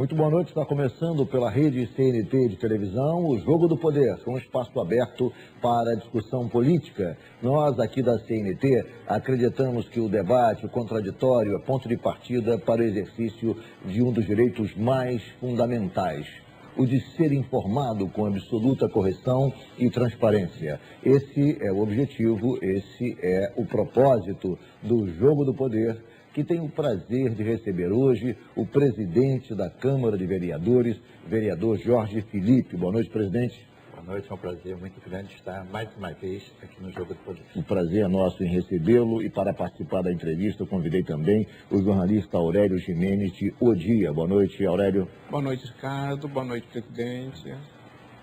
Muito boa noite, está começando pela rede CNT de televisão, o Jogo do Poder, um espaço aberto para a discussão política. Nós aqui da CNT acreditamos que o debate, o contraditório, é ponto de partida para o exercício de um dos direitos mais fundamentais, o de ser informado com absoluta correção e transparência. Esse é o objetivo, esse é o propósito do Jogo do Poder, que tem o prazer de receber hoje o presidente da Câmara de Vereadores, vereador Jorge Filipe. Boa noite, presidente. Boa noite, é um prazer muito grande estar mais uma vez aqui no Jogo do Poder. O prazer é nosso em recebê-lo e para participar da entrevista eu convidei também o jornalista Aurélio Gimenez de O Dia. Boa noite, Aurélio. Boa noite, Ricardo. Boa noite, presidente.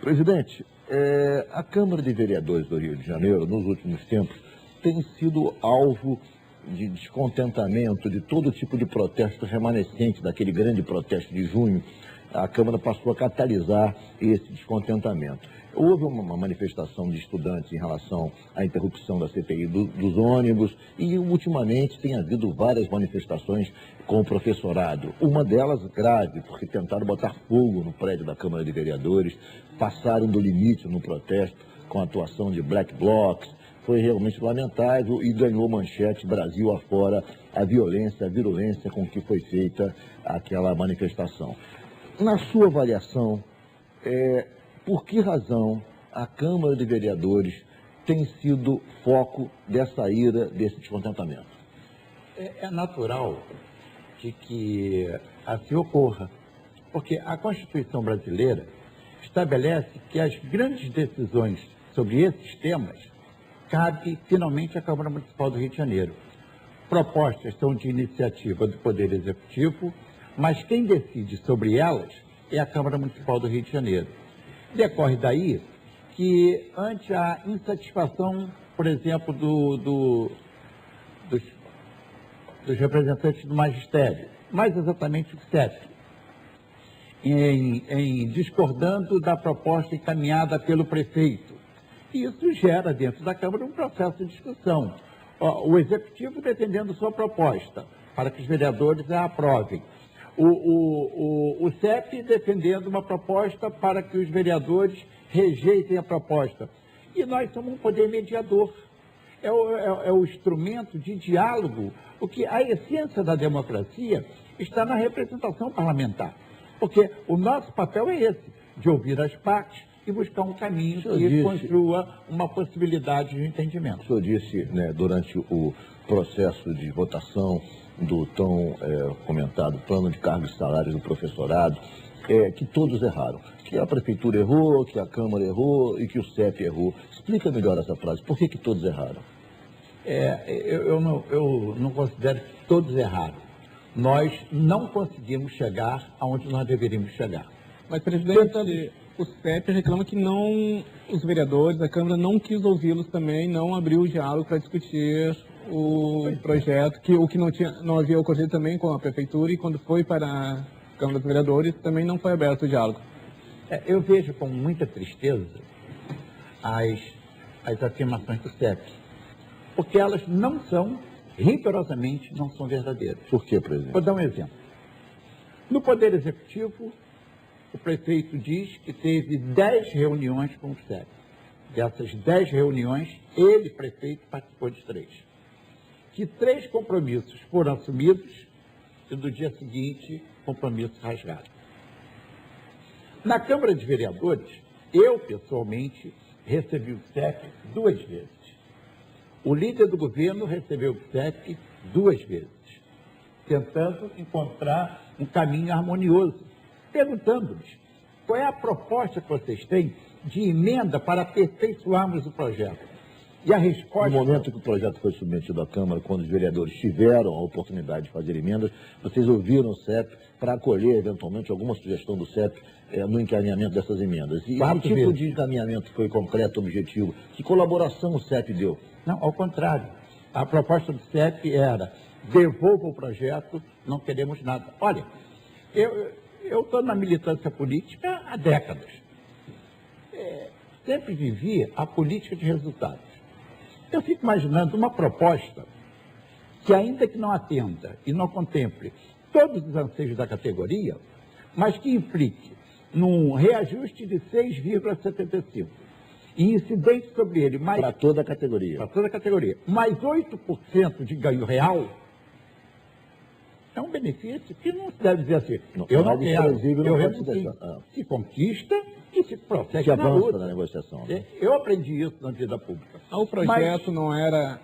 Presidente, a Câmara de Vereadores do Rio de Janeiro, nos últimos tempos, tem sido alvo de descontentamento, de todo tipo de protesto remanescente daquele grande protesto de junho. A Câmara passou a catalisar esse descontentamento. Houve uma manifestação de estudantes em relação à interrupção da CPI dos ônibus e, ultimamente, tem havido várias manifestações com o professorado. Uma delas grave, porque tentaram botar fogo no prédio da Câmara de Vereadores, passaram do limite no protesto com a atuação de black blocs. Foi realmente lamentável e ganhou manchete Brasil afora a violência, a virulência com que foi feita aquela manifestação. Na sua avaliação, por que razão a Câmara de Vereadores tem sido foco dessa ira, desse descontentamento? É natural de que assim ocorra, porque a Constituição brasileira estabelece que as grandes decisões sobre esses temas cabe finalmente à Câmara Municipal do Rio de Janeiro. Propostas são de iniciativa do Poder Executivo, mas quem decide sobre elas é a Câmara Municipal do Rio de Janeiro. Decorre daí que, ante a insatisfação, por exemplo, dos representantes do magistério, mais exatamente do CEP, em discordando da proposta encaminhada pelo prefeito, e isso gera dentro da Câmara um processo de discussão. O Executivo defendendo sua proposta para que os vereadores a aprovem. O CEP defendendo uma proposta para que os vereadores rejeitem a proposta. E nós somos um poder mediador. É o instrumento de diálogo, porque a essência da democracia está na representação parlamentar. Porque o nosso papel é esse, de ouvir as partes e buscar um caminho que construa uma possibilidade de entendimento. O senhor disse, durante o processo de votação do tão comentado plano de cargos e salários do professorado, que todos erraram, que a Prefeitura errou, que a Câmara errou e que o CEP errou. Explica melhor essa frase, por que todos erraram? Eu não considero que todos erraram. Nós não conseguimos chegar aonde nós deveríamos chegar. Mas, presidente, o CEP reclama que os vereadores, a Câmara não quis ouvi-los também, não abriu o diálogo para discutir o projeto, o que não havia ocorrido também com a Prefeitura, e quando foi para a Câmara dos Vereadores também não foi aberto o diálogo. Eu vejo com muita tristeza as afirmações do CEP, porque elas rigorosamente não são verdadeiras. Por quê, presidente? Vou dar um exemplo. No Poder Executivo, o prefeito diz que teve 10 reuniões com o CEP. Dessas 10 reuniões, ele, prefeito, participou de 3. Que 3 compromissos foram assumidos e, no dia seguinte, compromissos rasgados. Na Câmara de Vereadores, eu, pessoalmente, recebi o CEP 2 vezes. O líder do governo recebeu o CEP 2 vezes, tentando encontrar um caminho harmonioso, perguntando-lhes qual é a proposta que vocês têm de emenda para aperfeiçoarmos o projeto. E a resposta... No momento que o projeto foi submetido à Câmara, quando os vereadores tiveram a oportunidade de fazer emendas, vocês ouviram o CEP para acolher, eventualmente, alguma sugestão do CEP no encaminhamento dessas emendas. E que tipo de encaminhamento foi concreto, objetivo? Que colaboração o CEP deu? Não, ao contrário. A proposta do CEP era: devolva o projeto, não queremos nada. Olha, eu estou na militância política há décadas. Sempre vivi a política de resultados. Eu fico imaginando uma proposta que, ainda que não atenda e não contemple todos os anseios da categoria, mas que implique num reajuste de 6,75 e incidente sobre ele mais... Para toda a categoria. Para toda a categoria. Mais 8% de ganho real, é um benefício que não se deve dizer assim. Eu não quero, eu renuncio. Se conquista e se prossegue Se na avança luta. na negociação. Né? Eu aprendi isso na vida pública. O projeto não era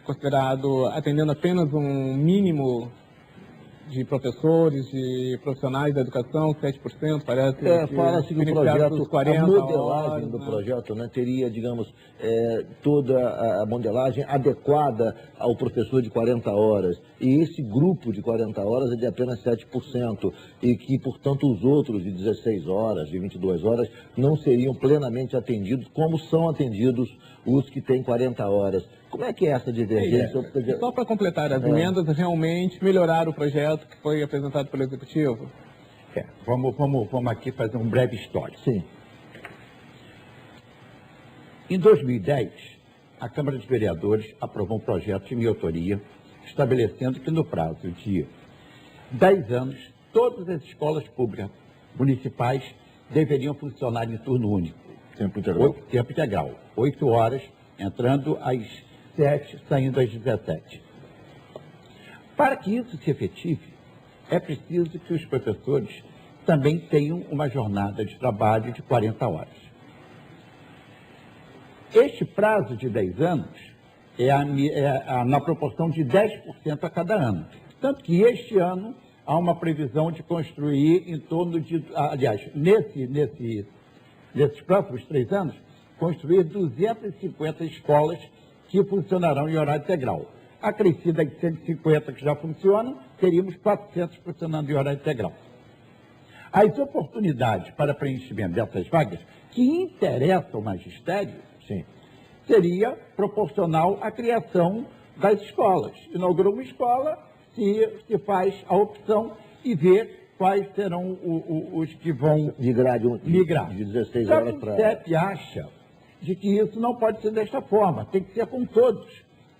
considerado atendendo apenas um mínimo de professores, de profissionais da educação, 7%, parece. Fala-se que o projeto, 40 a modelagem horas, do né? projeto, né, teria, digamos, toda a modelagem adequada ao professor de 40 horas. E esse grupo de 40 horas é de apenas 7%. E que, portanto, os outros de 16 horas, de 22 horas, não seriam plenamente atendidos, como são atendidos os que têm 40 horas. Como é que é essa divergência? Só para completar, as emendas realmente melhoraram o projeto que foi apresentado pelo Executivo? Vamos aqui fazer um breve histórico. Sim. Em 2010, a Câmara de Vereadores aprovou um projeto de minha autoria, estabelecendo que no prazo de 10 anos, todas as escolas públicas municipais deveriam funcionar em turno único. Tempo integral. Tempo integral. 8 horas, entrando às 7, saindo às 17. Para que isso se efetive, é preciso que os professores também tenham uma jornada de trabalho de 40 horas. Este prazo de 10 anos é na proporção de 10% a cada ano. Tanto que este ano há uma previsão de construir em torno de, aliás, nesses próximos 3 anos, construir 250 escolas que funcionarão em horário integral. Acrescida de 150 que já funcionam, teríamos 400 funcionando em horário integral. As oportunidades para preenchimento dessas vagas, que interessam ao magistério, Sim. seria proporcional à criação das escolas. Inaugurou uma escola, se faz a opção e vê quais serão os que vão migrar. De 16 horas para... O CEP acha de que isso não pode ser desta forma, tem que ser com todos.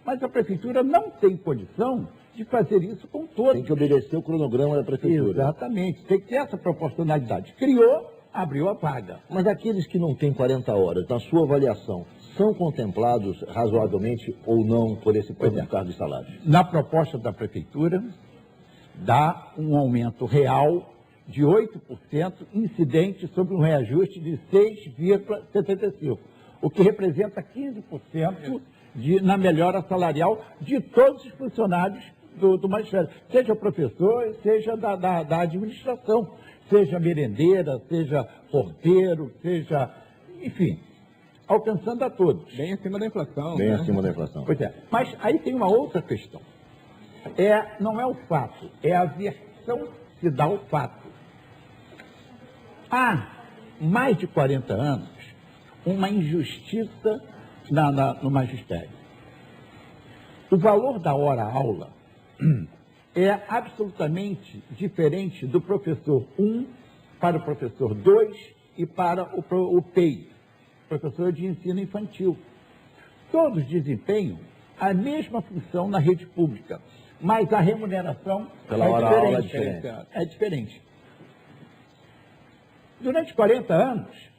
Mas a Prefeitura não tem condição de fazer isso com todos. Tem que obedecer o cronograma da Prefeitura. Exatamente, tem que ter essa proporcionalidade. Criou, abriu a vaga. Mas aqueles que não têm 40 horas, na sua avaliação, são contemplados razoavelmente ou não por esse plano de cargos e salários? Na proposta da Prefeitura, dá um aumento real de 8%, incidente sobre um reajuste de 6,75%, o que representa 15% na melhora salarial de todos os funcionários do magistério, seja professor, seja da administração, seja merendeira, seja porteiro, seja, enfim, alcançando a todos. Bem acima da inflação. Bem né? acima da inflação. Pois é, mas aí tem uma outra questão. Não é o fato, é a versão que dá o fato. Há mais de 40 anos, uma injustiça no magistério. O valor da hora-aula é absolutamente diferente do professor 1 para o professor 2 e para o PEI, professor de ensino infantil. Todos desempenham a mesma função na rede pública, mas a remuneração é diferente. Durante 40 anos,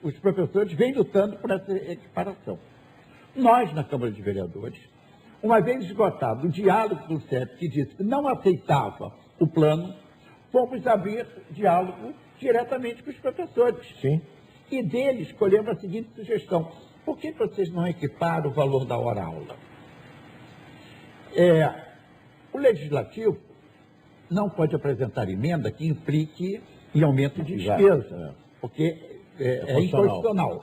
os professores vêm lutando por essa equiparação. Nós, na Câmara de Vereadores, uma vez esgotado o diálogo do CEP, que disse que não aceitava o plano, fomos abrir diálogo diretamente com os professores. Sim. E deles escolhemos a seguinte sugestão: por que vocês não equiparam o valor da hora-aula? O Legislativo não pode apresentar emenda que implique em aumento de despesa, porque é inconstitucional.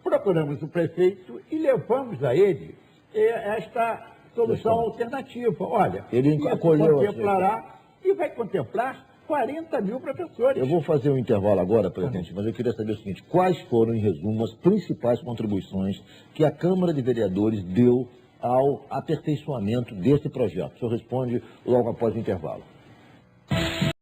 Procuramos o prefeito e levamos a ele esta solução alternativa. Olha, ele acolheu contemplará e vai contemplar 40 mil professores. Eu vou fazer um intervalo agora, presidente, mas eu queria saber o seguinte: quais foram, em resumo, as principais contribuições que a Câmara de Vereadores deu ao aperfeiçoamento desse projeto? O senhor responde logo após o intervalo.